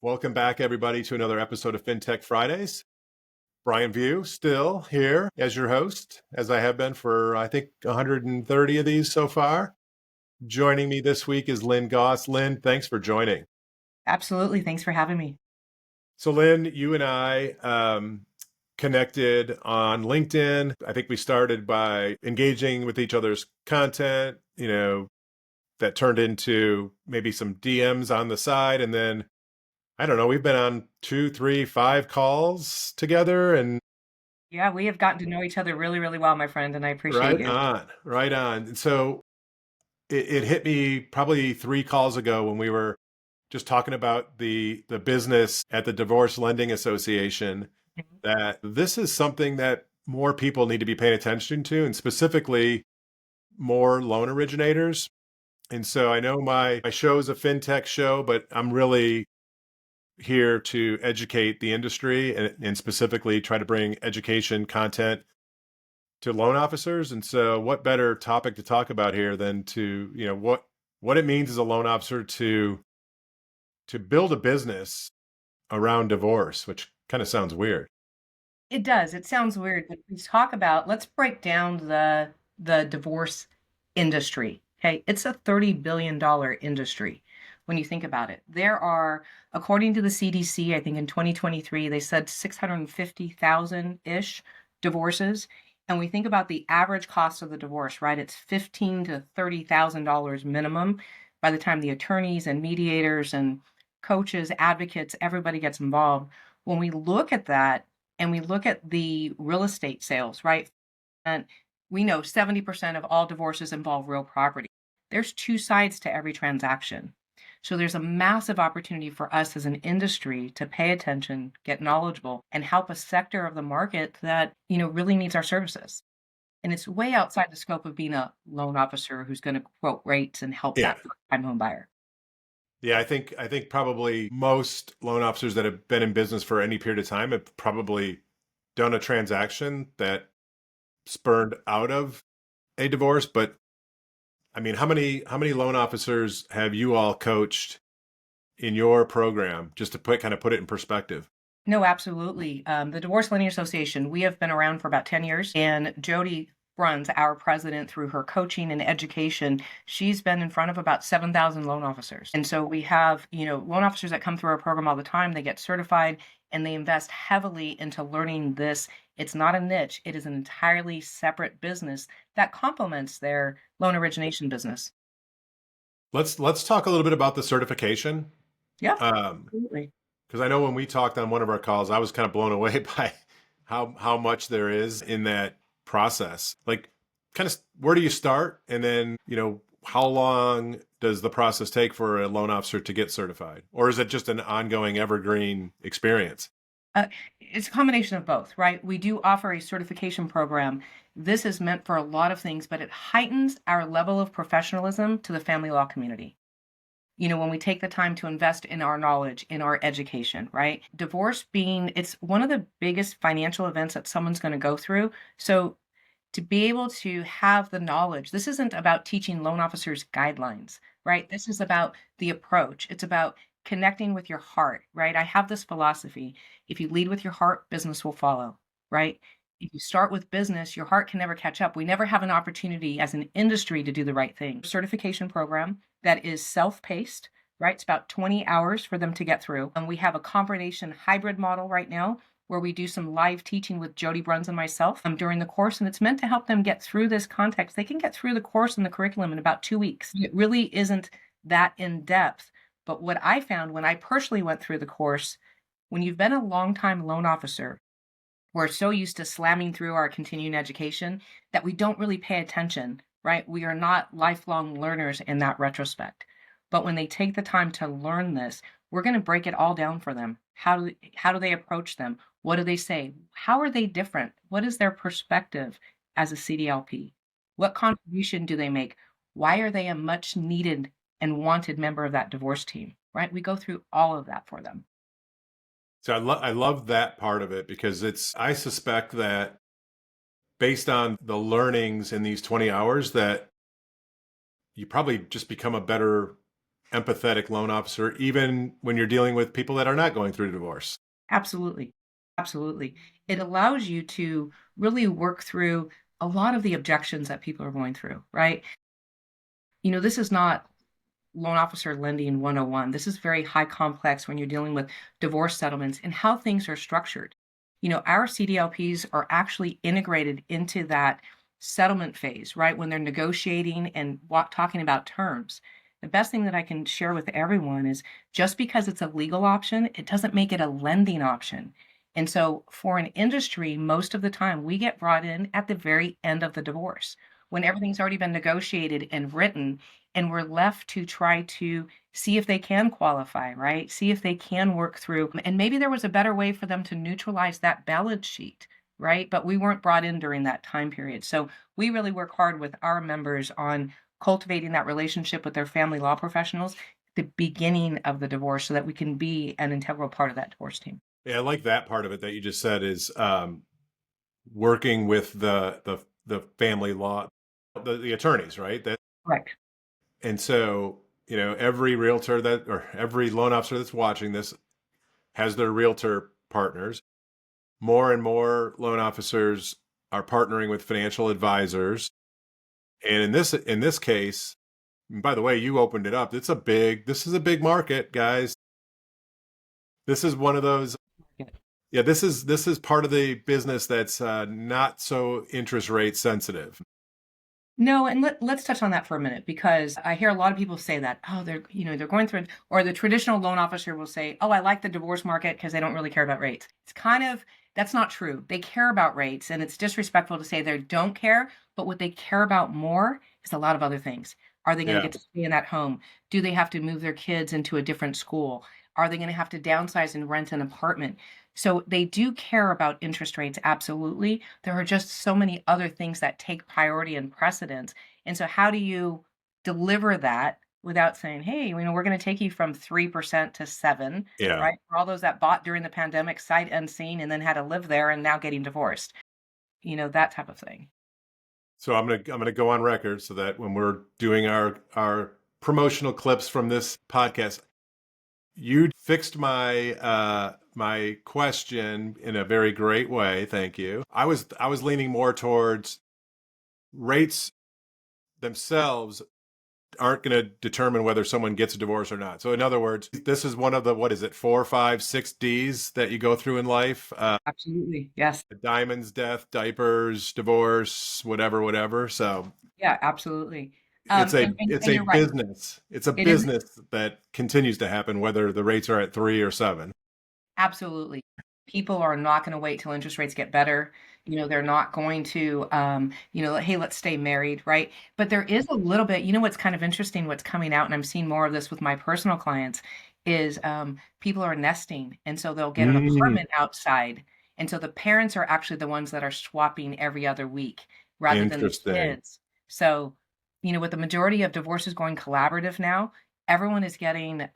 Welcome back, everybody, to another episode of FinTech Fridays. Brian Vieaux, still here as your host, as I have been for, I think, 130 of these so far. Joining me this week is Lynn Goss. Lynn, thanks for joining. Absolutely. Thanks for having me. So, Lynn, you and I connected on LinkedIn. I think we started by engaging with each other's content, that turned into maybe some DMs on the side. And then I don't know, we've been on 2, 3, 5 calls together and Yeah, we have gotten to know each other really, really well, my friend, and I appreciate right you. on, right on. And so it hit me probably 3 calls ago when we were just talking about the business at the Divorce Lending Association Mhm. that this is something that more people need to be paying attention to, and specifically more loan originators. And so I know my show is a fintech show, but I'm really here to educate the industry and specifically try to bring education content to loan officers. And so what better topic to talk about here than to, what it means as a loan officer to build a business around divorce, which kind of sounds weird. It does. It sounds weird, but let's break down the divorce industry. Okay. It's a $30 billion industry when you think about it. There are, according to the CDC, I think in 2023, they said 650,000-ish divorces. And we think about the average cost of the divorce, right? It's $15,000 to $30,000 minimum by the time the attorneys and mediators and coaches, advocates, everybody gets involved. When we look at that, and we look at the real estate sales, right? And we know 70% of all divorces involve real property. There's two sides to every transaction. So there's a massive opportunity for us as an industry to pay attention, get knowledgeable, and help a sector of the market that, really needs our services. And it's way outside the scope of being a loan officer who's going to quote rates and help Yeah. that first-time home buyer. Yeah, I think probably most loan officers that have been in business for any period of time have probably done a transaction that spurned out of a divorce. But I mean, how many loan officers have you all coached in your program, just to put it in perspective? No, absolutely. The Divorce Lending Association, we have been around for about 10 years, and Jody runs our president through her coaching and education. She's been in front of about 7,000 loan officers. And so we have, loan officers that come through our program all the time. They get certified and they invest heavily into learning this. It's not a niche, it is an entirely separate business that complements their loan origination business. Let's talk a little bit about the certification. Yeah, Um, absolutely. because I know when we talked on one of our calls, I was kind of blown away by how much there is in that process. Like, kind of where do you start, and then how long does the process take for a loan officer to get certified, or is it just an ongoing evergreen experience? Uh, it's a combination of both, right? We do offer a certification program. This is meant for a lot of things, but it heightens our level of professionalism to the family law community. When we take the time to invest in our knowledge, in our education, right? Divorce it's one of the biggest financial events that someone's going to go through. So to be able to have the knowledge, this isn't about teaching loan officers guidelines, right? This is about the approach. It's about connecting with your heart, right? I have this philosophy. If you lead with your heart, business will follow, right? If you start with business, your heart can never catch up. We never have an opportunity as an industry to do the right thing. Certification program that is self-paced, right? It's about 20 hours for them to get through. And we have a combination hybrid model right now where we do some live teaching with Jody Bruns and myself during the course. And it's meant to help them get through this context. They can get through the course and the curriculum in about 2 weeks. It really isn't that in depth. But what I found when I personally went through the course, when you've been a longtime loan officer, we're so used to slamming through our continuing education that we don't really pay attention, right? We are not lifelong learners in that retrospect. But when they take the time to learn this, we're going to break it all down for them. How do they approach them? What do they say? How are they different? What is their perspective as a CDLP? What contribution do they make? Why are they a much needed and wanted member of that divorce team, right? We go through all of that for them. So I love that part of it, because I suspect that based on the learnings in these 20 hours that you probably just become a better empathetic loan officer, even when you're dealing with people that are not going through divorce. Absolutely. Absolutely. It allows you to really work through a lot of the objections that people are going through, right? This is not loan officer lending 101. This is very high complex when you're dealing with divorce settlements and how things are structured. Our CDLPs are actually integrated into that settlement phase, right? When they're negotiating and talking about terms. The best thing that I can share with everyone is just because it's a legal option, it doesn't make it a lending option. And so for an industry, most of the time we get brought in at the very end of the divorce when everything's already been negotiated and written, and we're left to try to see if they can qualify, right? See if they can work through. And maybe there was a better way for them to neutralize that balance sheet, right? But we weren't brought in during that time period. So we really work hard with our members on cultivating that relationship with their family law professionals at the beginning of the divorce so that we can be an integral part of that divorce team. Yeah, I like that part of it that you just said is working with the family law, the attorneys, right? That Correct. and so every realtor that or every loan officer that's watching this has their realtor partners. More and more loan officers are partnering with financial advisors, and in this case, and by the way, you opened it up. This is a big market, guys. This is one of those. Yeah. Yeah, this is part of the business that's not so interest rate sensitive. No, and let's touch on that for a minute because I hear a lot of people say that, oh, they're going through it, or the traditional loan officer will say, oh, I like the divorce market because they don't really care about rates. It's kind of, that's not true. They care about rates, and it's disrespectful to say they don't care, but what they care about more is a lot of other things. Are they going to Yeah, get to stay in that home? Do they have to move their kids into a different school? Are they going to have to downsize and rent an apartment? So they do care about interest rates, absolutely. There are just so many other things that take priority and precedence. And so how do you deliver that without saying, hey, we're going to take you from 3% to 7, yeah. right? For all those that bought during the pandemic sight unseen and then had to live there and now getting divorced, that type of thing. So I'm gonna go on record so that when we're doing our promotional clips from this podcast, you fixed my question in a very great way. Thank you. I was leaning more towards rates themselves aren't going to determine whether someone gets a divorce or not. So in other words, this is one of the, what is it, 4, 5, 6 Ds that you go through in life. Absolutely. Yes. Diamonds, death, diapers, divorce, whatever. So Yeah, absolutely. it's a it's And a you're right. business. It's a It is. business that continues to happen whether the rates are at 3 or 7. Absolutely. People are not gonna wait till interest rates get better. They're not going to, "Hey, let's stay married," right? But there is a little bit what's kind of interesting, what's coming out, and I'm seeing more of this with my personal clients, is, people are nesting, and so they'll get an Mm, apartment outside, and so the parents are actually the ones that are swapping every other week rather than the interesting. kids. So, with the majority of divorces going collaborative now, everyone is getting,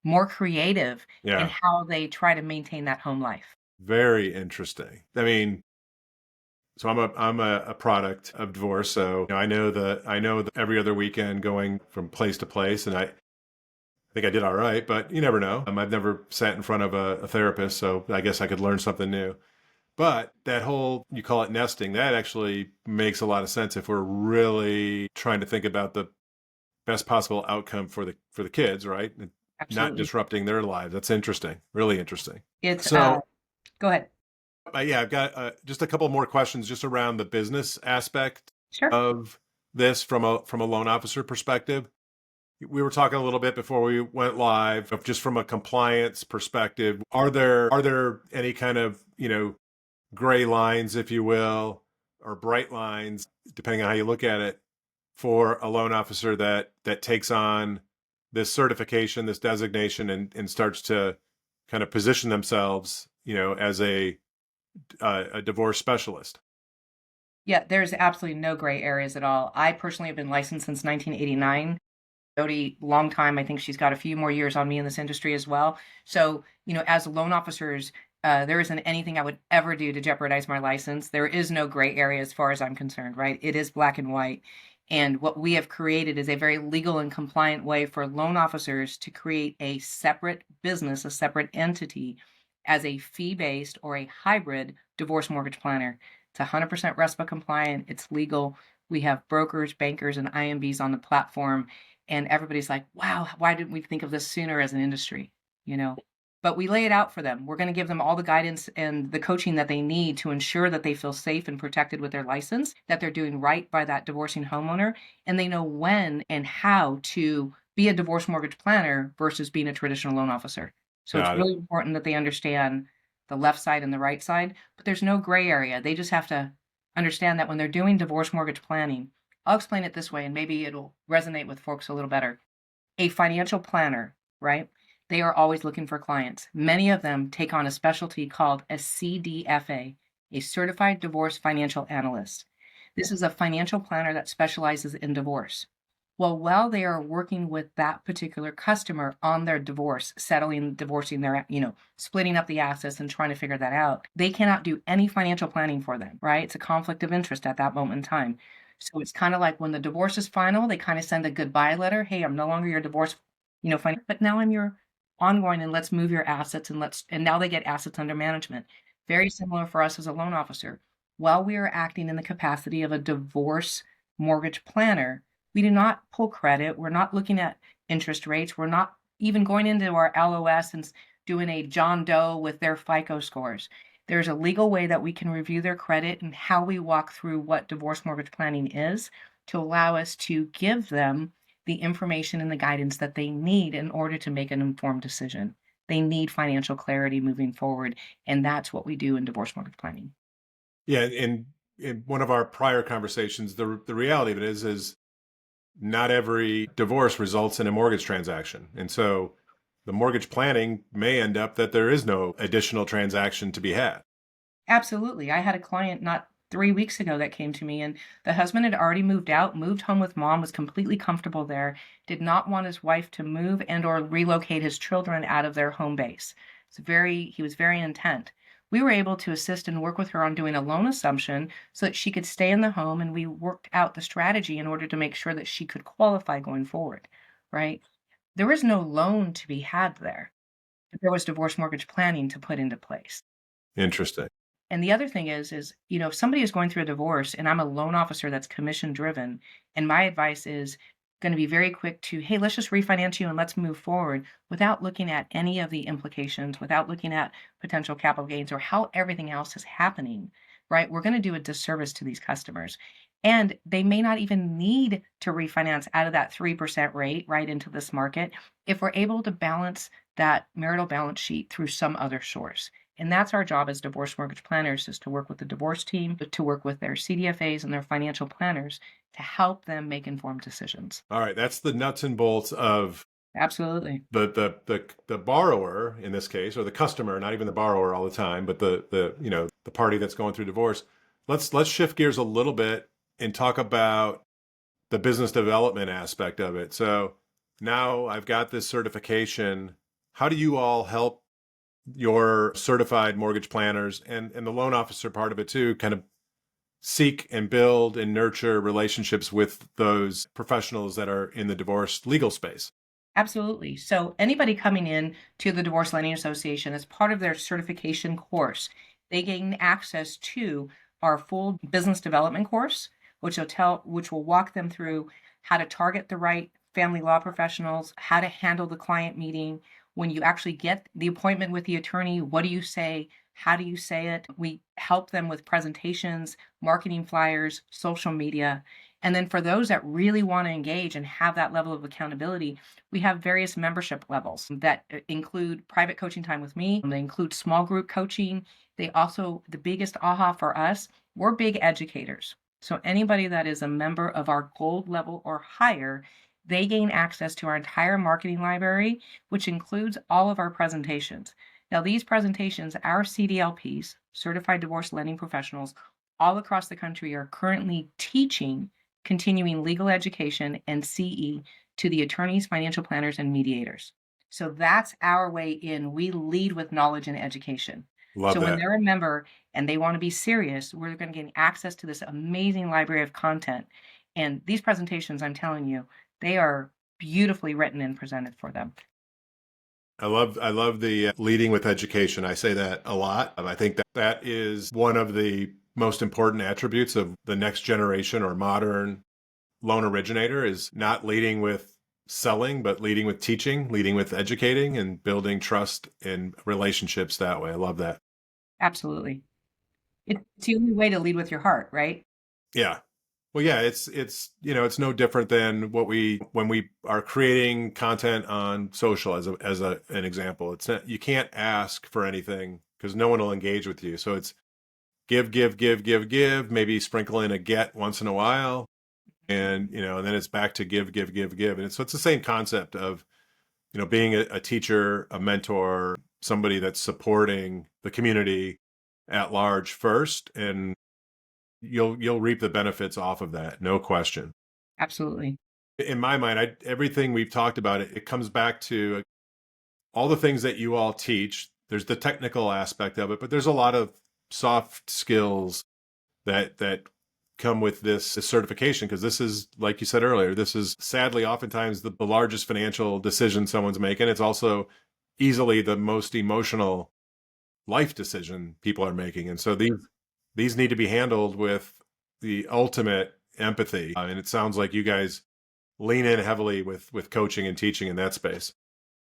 more creative in Yeah, how they try to maintain that home life. very interesting. I mean, so I'm a product of divorce. So I know the every other weekend going from place to place, and I think I did all right, but you never know. I've never sat in front of a therapist, so I guess I could learn something new. But that whole, you call it nesting, that actually makes a lot of sense if we're really trying to think about the best possible outcome for the kids, right? And not Absolutely. disrupting their lives. That's interesting, really interesting. It's, So, go ahead. yeah, I've got just a couple more questions just around the business aspect Sure. of this from a loan officer perspective. We were talking a little bit before we went live of just from a compliance perspective. Are there any kind of gray lines, if you will, or bright lines, depending on how you look at it, for a loan officer that takes on this certification, this designation, and starts to kind of position themselves, as a divorce specialist? Yeah, there's absolutely no gray areas at all. I personally have been licensed since 1989. Jody, long time. I think she's got a few more years on me in this industry as well. So, as loan officers, there isn't anything I would ever do to jeopardize my license. There is no gray area as far as I'm concerned, right? It is black and white. And what we have created is a very legal and compliant way for loan officers to create a separate business, a separate entity as a fee-based or a hybrid divorce mortgage planner. It's 100% RESPA compliant, it's legal. We have brokers, bankers, and IMBs on the platform, and everybody's like, wow, why didn't we think of this sooner as an industry? You know, but we lay it out for them. We're going to give them all the guidance and the coaching that they need to ensure that they feel safe and protected with their license, that they're doing right by that divorcing homeowner, and they know when and how to be a divorce mortgage planner versus being a traditional loan officer. So it's Got it. really important that they understand the left side and the right side, but there's no gray area. They just have to understand that when they're doing divorce mortgage planning, I'll explain it this way and maybe it'll resonate with folks a little better. A financial planner, right? They are always looking for clients. Many of them take on a specialty called a CDFA, a Certified Divorce Financial Analyst. This is a financial planner that specializes in divorce. Well, while they are working with that particular customer on their divorce, settling, divorcing their, splitting up the assets and trying to figure that out, they cannot do any financial planning for them, right? It's a conflict of interest at that moment in time. So it's kind of like when the divorce is final, they kind of send a goodbye letter. Hey, I'm no longer your divorce, but now I'm your ongoing and let's move your assets and now they get assets under management. Very similar for us as a loan officer. While we are acting in the capacity of a divorce mortgage planner, we do not pull credit. We're not looking at interest rates. We're not even going into our LOS and doing a John Doe with their FICO scores. There's a legal way that we can review their credit and how we walk through what divorce mortgage planning is to allow us to give them the information and the guidance that they need in order to make an informed decision. They need financial clarity moving forward, and that's what we do in divorce mortgage planning. Yeah, in one of our prior conversations, the reality of it is not every divorce results in a mortgage transaction. And so the mortgage planning may end up that there is no additional transaction to be had. Absolutely. I had a client not 3 weeks ago that came to me, and the husband had already moved out, moved home with mom, was completely comfortable there, did not want his wife to move and or relocate his children out of their home base. He was very intent. We were able to assist and work with her on doing a loan assumption so that she could stay in the home, and we worked out the strategy in order to make sure that she could qualify going forward, right? There was no loan to be had there, but there was divorce mortgage planning to put into place. Interesting. And the other thing is, if somebody is going through a divorce and I'm a loan officer that's commission driven, and my advice is going to be very quick to, hey, let's just refinance you and let's move forward without looking at any of the implications, without looking at potential capital gains or how everything else is happening, right? We're going to do a disservice to these customers. And they may not even need to refinance out of that 3% rate right into this market if we're able to balance that marital balance sheet through some other source. And that's our job as divorce mortgage planners is to work with the divorce team, to work with their CDFAs and their financial planners to help them make informed decisions. All right, that's the nuts and bolts of Absolutely. the borrower in this case, or the customer, not even the borrower all the time, but the party that's going through divorce. Let's shift gears a little bit and talk about the business development aspect of it. So now I've got this certification. How do you all help your certified mortgage planners and the loan officer part of it too, kind of seek and build and nurture relationships with those professionals that are in the divorce legal space? Absolutely. So anybody coming in to the Divorce Lending Association as part of their certification course, they gain access to our full business development course, which will walk them through how to target the right family law professionals, how to handle the client meeting. When you actually get the appointment with the attorney, what do you say? How do you say it? We help them with presentations, marketing flyers, social media. And then for those that really want to engage and have that level of accountability, we have various membership levels that include private coaching time with me. They include small group coaching. They also, the biggest aha for us, we're big educators. So anybody that is a member of our gold level or higher, they gain access to our entire marketing library, which includes all of our presentations. Now, these presentations, our CDLPs, Certified Divorce Lending Professionals, all across the country are currently teaching continuing legal education and CE to the attorneys, financial planners, and mediators. So that's our way in. We lead with knowledge and education. Love So when that. they're a member and they want to be serious, we're going to gain access to this amazing library of content. And these presentations, I'm telling you, they are beautifully written and presented for them. I love the leading with education. I say that a lot. I think that that is one of the most important attributes of the next generation or modern loan originator is not leading with selling, but leading with teaching, leading with educating and building trust and relationships that way. I love that. Absolutely. It's the only way to lead with your heart, right? Yeah. Well, yeah, it's no different than what we when we are creating content on social as an example. It's not, you can't ask for anything because no one will engage with you. So it's give, give, give, give, give, maybe sprinkle in a get once in a while. And, and then it's back to give, give, give, give. And so it's the same concept of, being a teacher, a mentor, somebody that's supporting the community at large first, and you'll reap the benefits off of that, no question. Absolutely. In my mind, everything we've talked about, it comes back to all the things that you all teach. There's the technical aspect of it, but there's a lot of soft skills that come with this certification because this is, like you said earlier, this is sadly oftentimes the largest financial decision someone's making. It's also easily the most emotional life decision people are making, and so these need to be handled with the ultimate empathy. And it sounds like you guys lean in heavily with coaching and teaching in that space.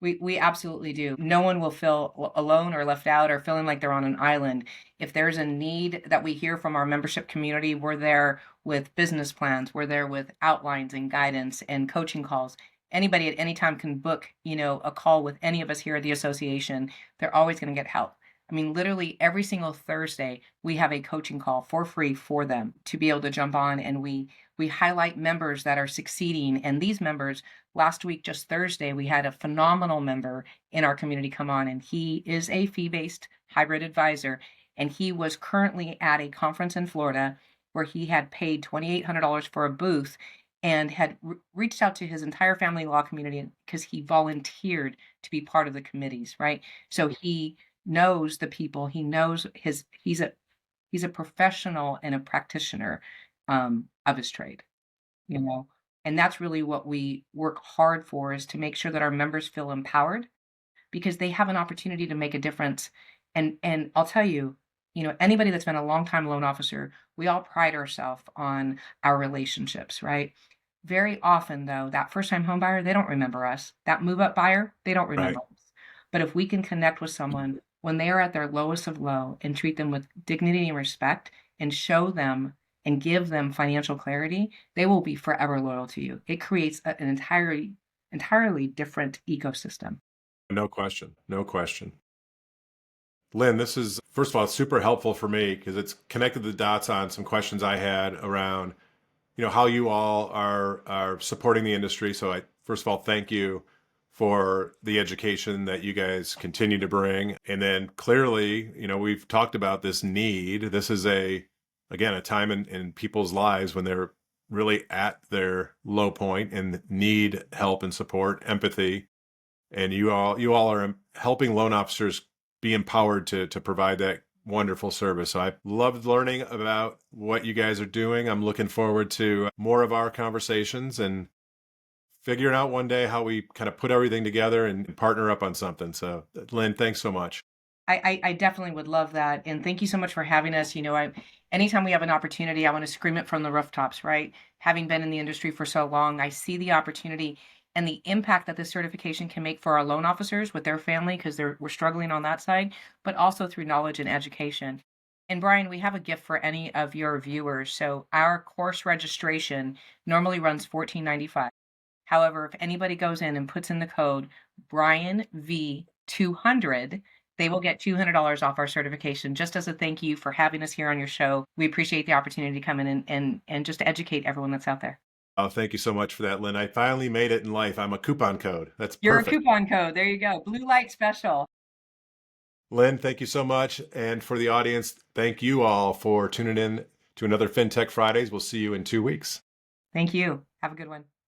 We absolutely do. No one will feel alone or left out or feeling like they're on an island. If there's a need that we hear from our membership community, we're there with business plans, we're there with outlines and guidance and coaching calls. Anybody at any time can book, a call with any of us here at the association. They're always going to get help. I mean, literally every single Thursday, we have a coaching call for free for them to be able to jump on, and we highlight members that are succeeding. And these members, last week, just Thursday, we had a phenomenal member in our community come on, and he is a fee-based hybrid advisor. And he was currently at a conference in Florida where he had paid $2,800 for a booth and had reached out to his entire family law community because he volunteered to be part of the committees, right? So he knows the people, he knows he's a professional and a practitioner of his trade, you know. And that's really what we work hard for, is to make sure that our members feel empowered because they have an opportunity to make a difference. And I'll tell you, anybody that's been a long time loan officer, we all pride ourselves on our relationships, right? Very often, though, that first time home buyer, they don't remember us. That move up buyer, they don't Right. remember us. But if we can connect with someone when they are at their lowest of low and treat them with dignity and respect and show them and give them financial clarity, they will be forever loyal to you. It creates an entirely different ecosystem. No question. No question. Lynn, this is, first of all, it's super helpful for me because it's connected the dots on some questions I had around, how you all are supporting the industry. So I, first of all, thank you for the education that you guys continue to bring. And then clearly, we've talked about this need. This is again, a time in people's lives when they're really at their low point and need help and support, empathy. And you all are helping loan officers be empowered to provide that wonderful service. So I loved learning about what you guys are doing. I'm looking forward to more of our conversations and figuring out one day how we kind of put everything together and partner up on something. So Lynn, thanks so much. I definitely would love that. And thank you so much for having us. Anytime we have an opportunity, I want to scream it from the rooftops, right? Having been in the industry for so long, I see the opportunity and the impact that this certification can make for our loan officers with their family, because we're struggling on that side, but also through knowledge and education. And Brian, we have a gift for any of your viewers. So our course registration normally runs $14.95. However, if anybody goes in and puts in the code Brian V200, they will get $200 off our certification, just as a thank you for having us here on your show. We appreciate the opportunity to come in and just to educate everyone that's out there. Oh, thank you so much for that, Lynn. I finally made it in life. I'm a coupon code. That's Your perfect. coupon code. There you go. Blue light special. Lynn, thank you so much. And for the audience, thank you all for tuning in to another FinTech Fridays. We'll see you in 2 weeks. Thank you. Have a good one.